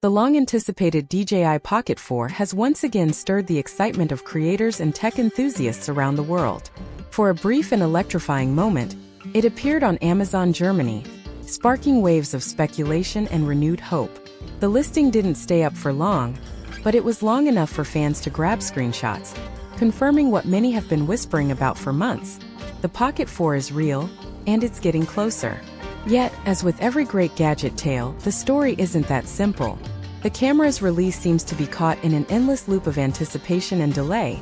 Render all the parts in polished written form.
The long-anticipated DJI Pocket 4 has once again stirred the excitement of creators and tech enthusiasts around the world. For a brief and electrifying moment, it appeared on Amazon Germany, sparking waves of speculation and renewed hope. The listing didn't stay up for long, but it was long enough for fans to grab screenshots, confirming what many have been whispering about for months. The Pocket 4 is real, and it's getting closer. Yet, as with every great gadget tale, the story isn't that simple. The camera's release seems to be caught in an endless loop of anticipation and delay,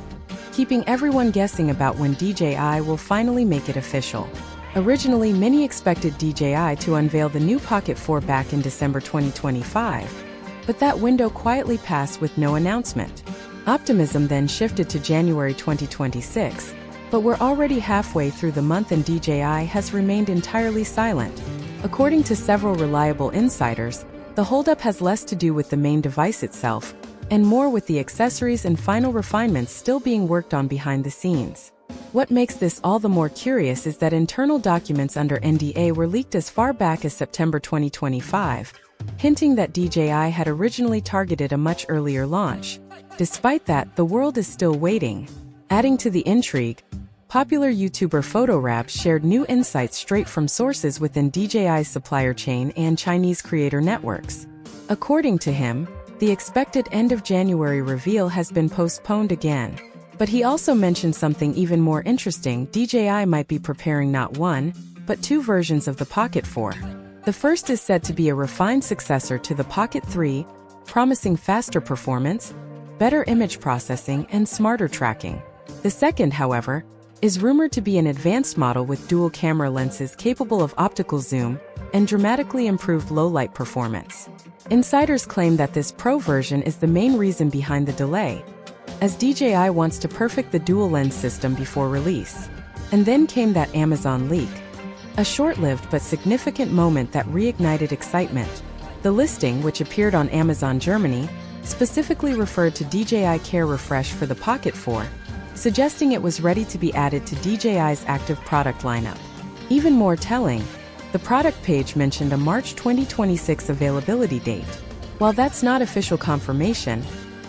keeping everyone guessing about when DJI will finally make it official. Originally, many expected DJI to unveil the new Pocket 4 back in December 2025, but that window quietly passed with no announcement. Optimism then shifted to January 2026, but we're already halfway through the month and DJI has remained entirely silent. According to several reliable insiders, the holdup has less to do with the main device itself, and more with the accessories and final refinements still being worked on behind the scenes. What makes this all the more curious is that internal documents under NDA were leaked as far back as September 2025, hinting that DJI had originally targeted a much earlier launch. Despite that, the world is still waiting. Adding to the intrigue, popular YouTuber PhotoRab shared new insights straight from sources within DJI's supplier chain and Chinese creator networks. According to him, the expected end of January reveal has been postponed again. But he also mentioned something even more interesting: DJI might be preparing not one, but two versions of the Pocket 4. The first is said to be a refined successor to the Pocket 3, promising faster performance, better image processing, and smarter tracking. The second, however, is rumored to be an advanced model with dual camera lenses capable of optical zoom and dramatically improved low-light performance. Insiders claim that this Pro version is the main reason behind the delay, as DJI wants to perfect the dual-lens system before release. And then came that Amazon leak, a short-lived but significant moment that reignited excitement. The listing, which appeared on Amazon Germany, specifically referred to DJI Care Refresh for the Pocket 4, suggesting it was ready to be added to DJI's active product lineup. Even more telling, the product page mentioned a March 2026 availability date. While that's not official confirmation,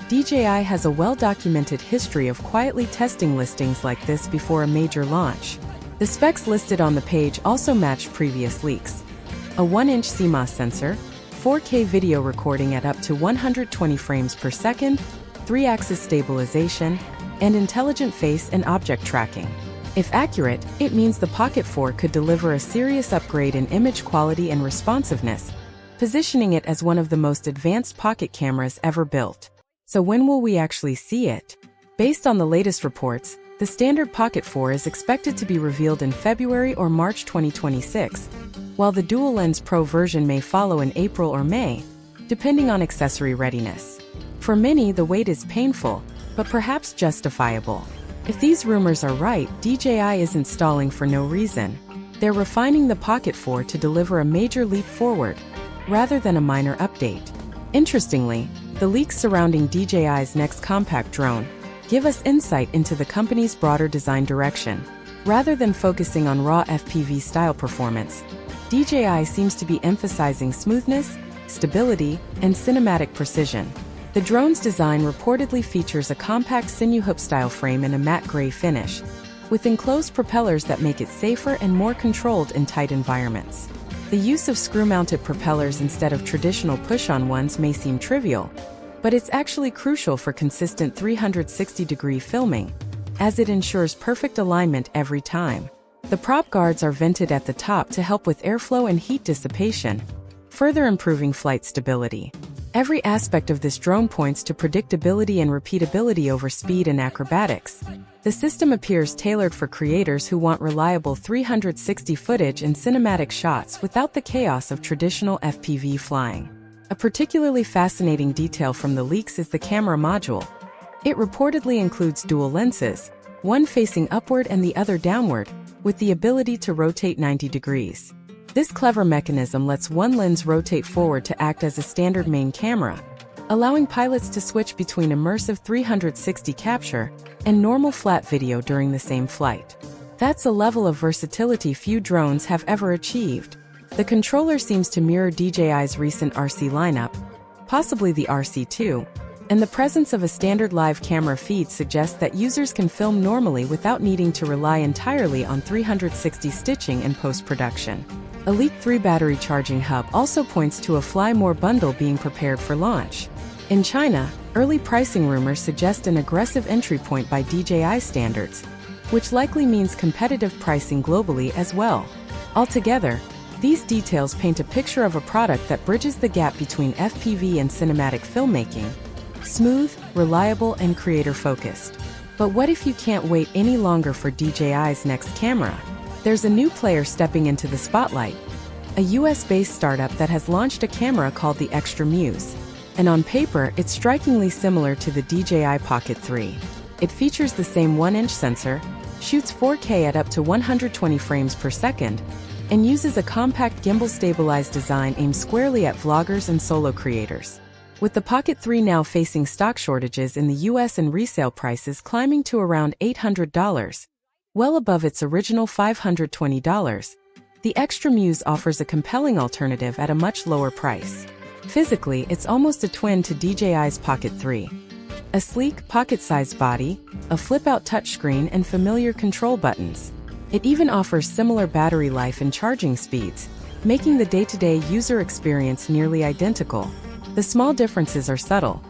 DJI has a well-documented history of quietly testing listings like this before a major launch. The specs listed on the page also matched previous leaks: a 1-inch CMOS sensor, 4K video recording at up to 120 frames per second, 3-axis stabilization, and intelligent face and object tracking. If accurate, it means the Pocket 4 could deliver a serious upgrade in image quality and responsiveness, positioning it as one of the most advanced pocket cameras ever built. So when will we actually see it? Based on the latest reports, the standard Pocket 4 is expected to be revealed in February or March 2026, while the dual-lens Pro version may follow in April or May, depending on accessory readiness. For many, the wait is painful, but perhaps justifiable. If these rumors are right, DJI isn't stalling for no reason. They're refining the Pocket 4 to deliver a major leap forward, rather than a minor update. Interestingly, the leaks surrounding DJI's next compact drone give us insight into the company's broader design direction. Rather than focusing on raw FPV-style performance, DJI seems to be emphasizing smoothness, stability, and cinematic precision. The drone's design reportedly features a compact sinew-hoop-style frame and a matte gray finish, with enclosed propellers that make it safer and more controlled in tight environments. The use of screw-mounted propellers instead of traditional push-on ones may seem trivial, but it's actually crucial for consistent 360-degree filming, as it ensures perfect alignment every time. The prop guards are vented at the top to help with airflow and heat dissipation, further improving flight stability. Every aspect of this drone points to predictability and repeatability over speed and acrobatics. The system appears tailored for creators who want reliable 360 footage and cinematic shots without the chaos of traditional FPV flying. A particularly fascinating detail from the leaks is the camera module. It reportedly includes dual lenses, one facing upward and the other downward, with the ability to rotate 90 degrees. This clever mechanism lets one lens rotate forward to act as a standard main camera, allowing pilots to switch between immersive 360 capture and normal flat video during the same flight. That's a level of versatility few drones have ever achieved. The controller seems to mirror DJI's recent RC lineup, possibly the RC2, and the presence of a standard live camera feed suggests that users can film normally without needing to rely entirely on 360 stitching in post-production. A leaked 3 battery charging hub also points to a Fly More bundle being prepared for launch. In China, early pricing rumors suggest an aggressive entry point by DJI standards, which likely means competitive pricing globally as well. Altogether, these details paint a picture of a product that bridges the gap between FPV and cinematic filmmaking: smooth, reliable, and creator-focused. But what if you can't wait any longer for DJI's next camera? There's a new player stepping into the spotlight, a US-based startup that has launched a camera called the Extra Muse. And on paper, it's strikingly similar to the DJI Pocket 3. It features the same 1-inch sensor, shoots 4K at up to 120 frames per second, and uses a compact gimbal-stabilized design aimed squarely at vloggers and solo creators. With the Pocket 3 now facing stock shortages in the US and resale prices climbing to around $800, well above its original $520, the Extra Muse offers a compelling alternative at a much lower price. Physically, it's almost a twin to DJI's Pocket 3. A sleek, pocket-sized body, a flip-out touchscreen, and familiar control buttons. It even offers similar battery life and charging speeds, making the day-to-day user experience nearly identical. The small differences are subtle.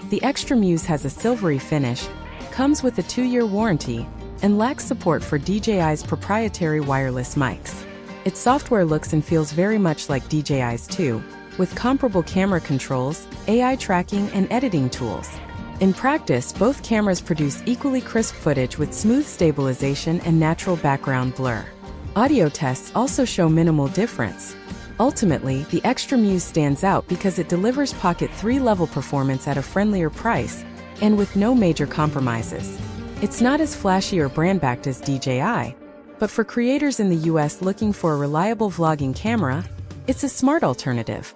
The Extra Muse has a silvery finish, comes with a 2-year warranty, and lacks support for DJI's proprietary wireless mics. Its software looks and feels very much like DJI's too, with comparable camera controls, AI tracking, and editing tools. In practice, both cameras produce equally crisp footage with smooth stabilization and natural background blur. Audio tests also show minimal difference. Ultimately, the Extra Muse stands out because it delivers Pocket 3 level performance at a friendlier price, and with no major compromises. It's not as flashy or brand-backed as DJI, but for creators in the US looking for a reliable vlogging camera, it's a smart alternative,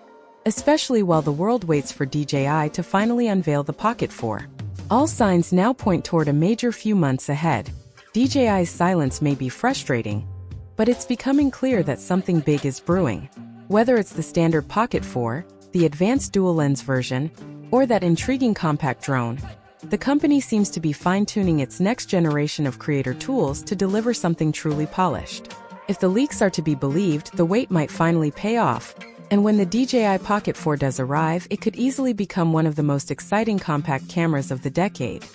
especially while the world waits for DJI to finally unveil the Pocket 4. All signs now point toward a major few months ahead. DJI's silence may be frustrating, but it's becoming clear that something big is brewing. Whether it's the standard Pocket 4, the advanced dual-lens version, or that intriguing compact drone, the company seems to be fine-tuning its next generation of creator tools to deliver something truly polished. If the leaks are to be believed, the wait might finally pay off, and when the DJI Pocket 4 does arrive, it could easily become one of the most exciting compact cameras of the decade.